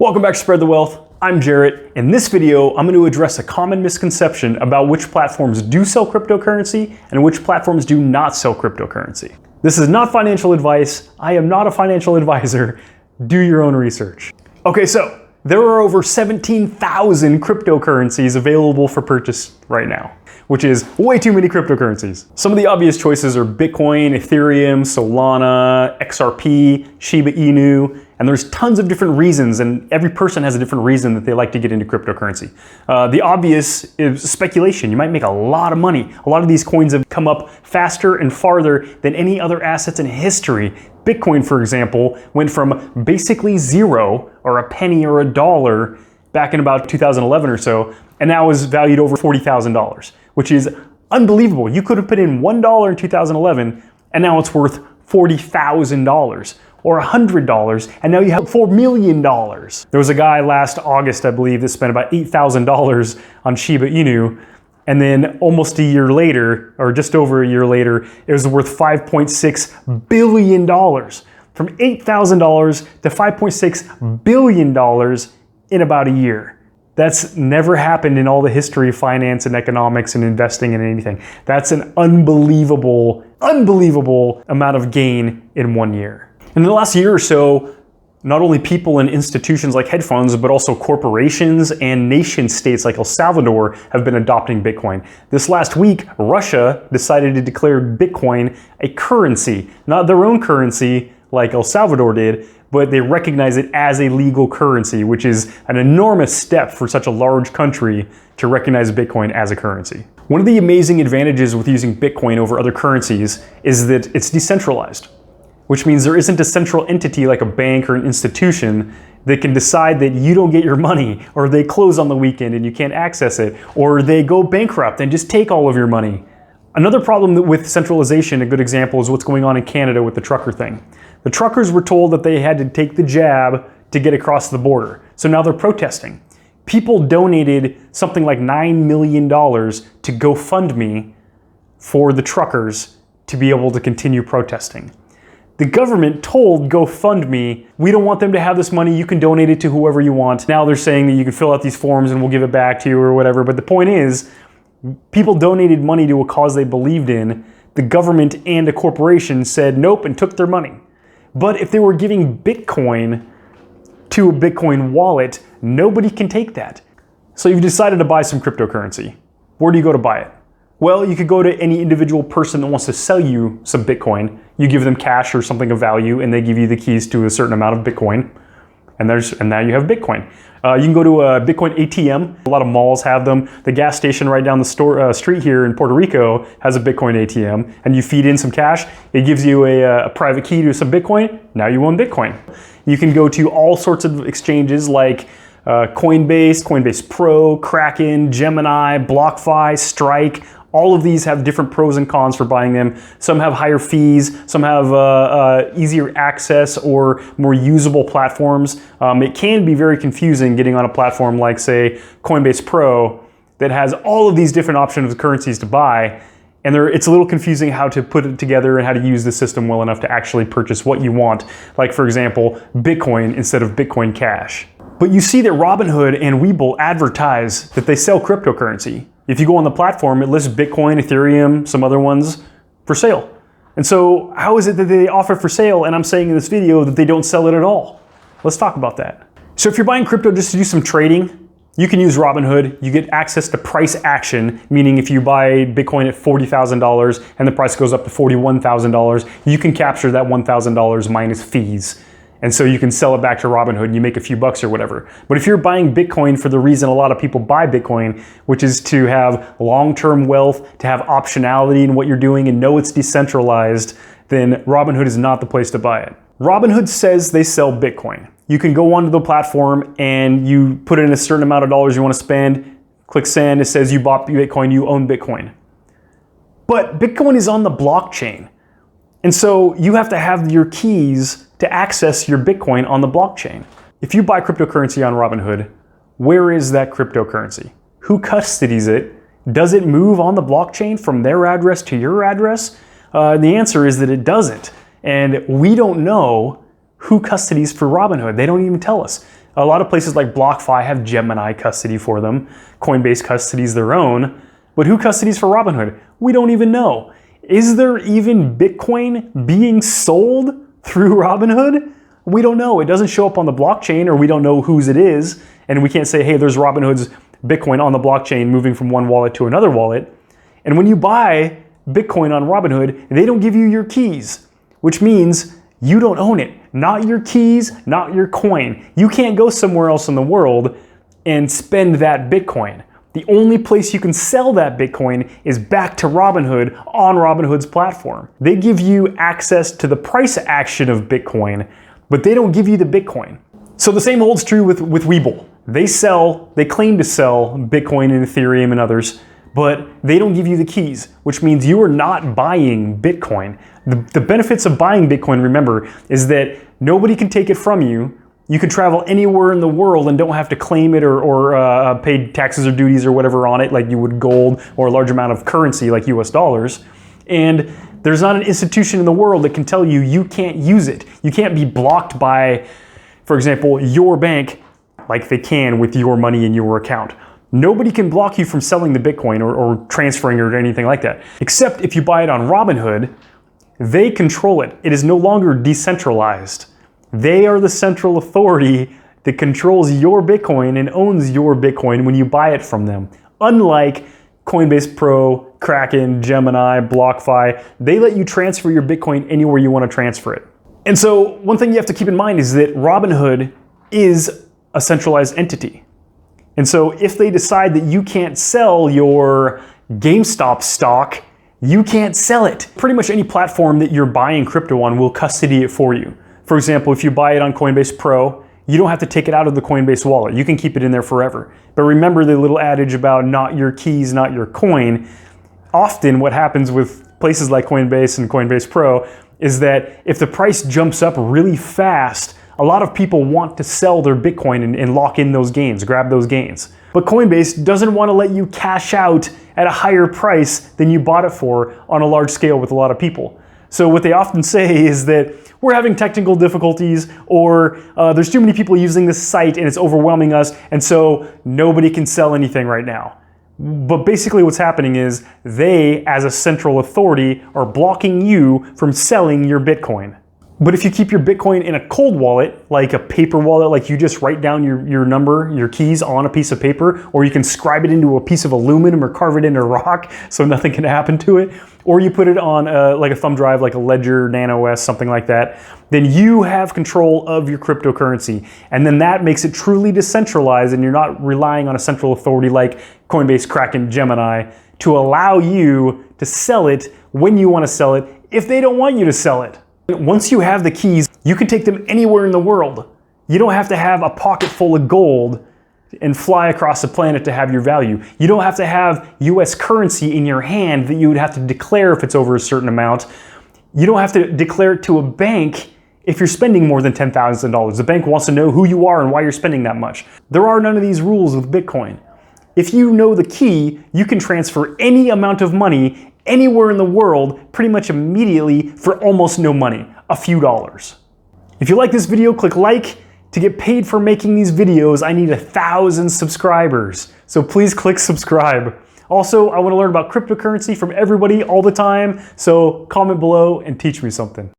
Welcome back to Spread the Wealth. I'm Jarrett. In this video, I'm going to address a common misconception about which platforms do sell cryptocurrency and which platforms do not sell cryptocurrency. This is not financial advice. I am not a financial advisor. Do your own research. Okay, so there are over 17,000 cryptocurrencies available for purchase right now, which is way too many cryptocurrencies. Some of the obvious choices are Bitcoin, Ethereum, Solana, XRP, Shiba Inu, and there's tons of different reasons, and every person has a different reason that they like to get into cryptocurrency. The obvious is speculation. You might make a lot of money. A lot of these coins have come up faster and farther than any other assets in history. Bitcoin, for example, went from basically zero, or a penny or a dollar, back in about 2011 or so, and now is valued over $40,000, which is unbelievable. You could have put in $1 in 2011, and now it's worth $40,000. Or $100, and now you have $4 million. There was a guy last August, I believe, that spent about $8,000 on Shiba Inu, and then almost a year later, or just over a year later, it was worth $5.6 billion. From $8,000 to $5.6 billion in about a year. That's never happened in all the history of finance and economics and investing in anything. That's an unbelievable amount of gain in 1 year. In the last year or so, not only people and institutions like hedge funds, but also corporations and nation states like El Salvador have been adopting Bitcoin. This last week, Russia decided to declare Bitcoin a currency, not their own currency like El Salvador did, but they recognize it as a legal currency, which is an enormous step for such a large country to recognize Bitcoin as a currency. One of the amazing advantages with using Bitcoin over other currencies is that it's decentralized, which means there isn't a central entity like a bank or an institution that can decide that you don't get your money, or they close on the weekend and you can't access it, or they go bankrupt and just take all of your money. Another problem with centralization, a good example, is what's going on in Canada with the trucker thing. The truckers were told that they had to take the jab to get across the border, so now they're protesting. People donated something like $9 million to GoFundMe for the truckers to be able to continue protesting. The government told GoFundMe, we don't want them to have this money, you can donate it to whoever you want. Now they're saying that you can fill out these forms and we'll give it back to you or whatever, but the point is, people donated money to a cause they believed in. The government and a corporation said nope and took their money. But if they were giving Bitcoin to a Bitcoin wallet, nobody can take that. So you've decided to buy some cryptocurrency. Where do you go to buy it? Well, you could go to any individual person that wants to sell you some Bitcoin. You give them cash or something of value, and they give you the keys to a certain amount of Bitcoin. And now you have Bitcoin. You can go to a Bitcoin ATM. A lot of malls have them. The gas station right down the street here in Puerto Rico has a Bitcoin ATM, and you feed in some cash. It gives you a private key to some Bitcoin. Now you own Bitcoin. You can go to all sorts of exchanges like Coinbase, Coinbase Pro, Kraken, Gemini, BlockFi, Strike. All of these have different pros and cons for buying them. Some have higher fees, some have easier access or more usable platforms. It can be very confusing getting on a platform like, say, Coinbase Pro that has all of these different options of currencies to buy, and it's a little confusing how to put it together and how to use the system well enough to actually purchase what you want. Like, for example, Bitcoin instead of Bitcoin Cash. But you see that Robinhood and Webull advertise that they sell cryptocurrency. If you go on the platform, it lists Bitcoin, Ethereum, some other ones for sale. And so how is it that they offer for sale, and I'm saying in this video that they don't sell it at all? Let's talk about that. So if you're buying crypto just to do some trading, you can use Robinhood. You get access to price action, meaning if you buy Bitcoin at $40,000 and the price goes up to $41,000, you can capture that $1,000 minus fees. And so you can sell it back to Robinhood and you make a few bucks or whatever. But if you're buying Bitcoin for the reason a lot of people buy Bitcoin, which is to have long-term wealth, to have optionality in what you're doing and know it's decentralized, then Robinhood is not the place to buy it. Robinhood says they sell Bitcoin. You can go onto the platform and you put in a certain amount of dollars you want to spend, click send, it says you bought Bitcoin, you own Bitcoin. But Bitcoin is on the blockchain. And so you have to have your keys to access your Bitcoin on the blockchain. If you buy cryptocurrency on Robinhood, where is that cryptocurrency? Who custodies it? Does it move on the blockchain from their address to your address? The answer is that it doesn't. And we don't know who custodies for Robinhood. They don't even tell us. A lot of places like BlockFi have Gemini custody for them. Coinbase custodies their own. But who custodies for Robinhood? We don't even know. Is there even Bitcoin being sold through Robinhood? We don't know. It doesn't show up on the blockchain, or we don't know whose it is. And we can't say, hey, there's Robinhood's Bitcoin on the blockchain moving from one wallet to another wallet. And when you buy Bitcoin on Robinhood, they don't give you your keys, which means you don't own it. Not your keys, not your coin. You can't go somewhere else in the world and spend that Bitcoin. The only place you can sell that Bitcoin is back to Robinhood on Robinhood's platform. They give you access to the price action of Bitcoin, but they don't give you the Bitcoin. So the same holds true with Webull. They claim to sell Bitcoin and Ethereum and others, but they don't give you the keys, which means you are not buying Bitcoin. The benefits of buying Bitcoin, remember, is that nobody can take it from you. You can travel anywhere in the world and don't have to claim it or pay taxes or duties or whatever on it like you would gold or a large amount of currency like US dollars. And there's not an institution in the world that can tell you you can't use it. You can't be blocked by, for example, your bank like they can with your money in your account. Nobody can block you from selling the Bitcoin or transferring it or anything like that. Except if you buy it on Robinhood, they control it. It is no longer decentralized. They are the central authority that controls your Bitcoin and owns your Bitcoin when you buy it from them. Unlike Coinbase Pro, Kraken, Gemini, BlockFi, they let you transfer your Bitcoin anywhere you want to transfer it. And so one thing you have to keep in mind is that Robinhood is a centralized entity. And so if they decide that you can't sell your GameStop stock, you can't sell it. Pretty much any platform that you're buying crypto on will custody it for you. For example, if you buy it on Coinbase Pro, you don't have to take it out of the Coinbase wallet. You can keep it in there forever. But remember the little adage about not your keys, not your coin. Often what happens with places like Coinbase and Coinbase Pro is that if the price jumps up really fast, a lot of people want to sell their Bitcoin and lock in those gains, grab those gains. But Coinbase doesn't want to let you cash out at a higher price than you bought it for on a large scale with a lot of people. So what they often say is that we're having technical difficulties, or there's too many people using this site and it's overwhelming us, and so nobody can sell anything right now. But basically what's happening is they, as a central authority, are blocking you from selling your Bitcoin. But if you keep your Bitcoin in a cold wallet, like a paper wallet, like you just write down your number, your keys on a piece of paper, or you can scribe it into a piece of aluminum or carve it into rock so nothing can happen to it, or you put it on like a thumb drive, like a Ledger Nano S, something like that, then you have control of your cryptocurrency. And then that makes it truly decentralized, and you're not relying on a central authority like Coinbase, Kraken, Gemini to allow you to sell it when you want to sell it if they don't want you to sell it. Once you have the keys, you can take them anywhere in the world. You don't have to have a pocket full of gold and fly across the planet to have your value. You don't have to have US currency in your hand that you would have to declare if it's over a certain amount. You don't have to declare it to a bank if you're spending more than $10,000. The bank wants to know who you are and why you're spending that much. There are none of these rules with Bitcoin. If you know the key, you can transfer any amount of money anywhere in the world pretty much immediately for almost no money, a few dollars. If you like this video, click like. To get paid for making these videos, I need 1,000 subscribers. So please click subscribe. Also, I want to learn about cryptocurrency from everybody all the time, so comment below and teach me something.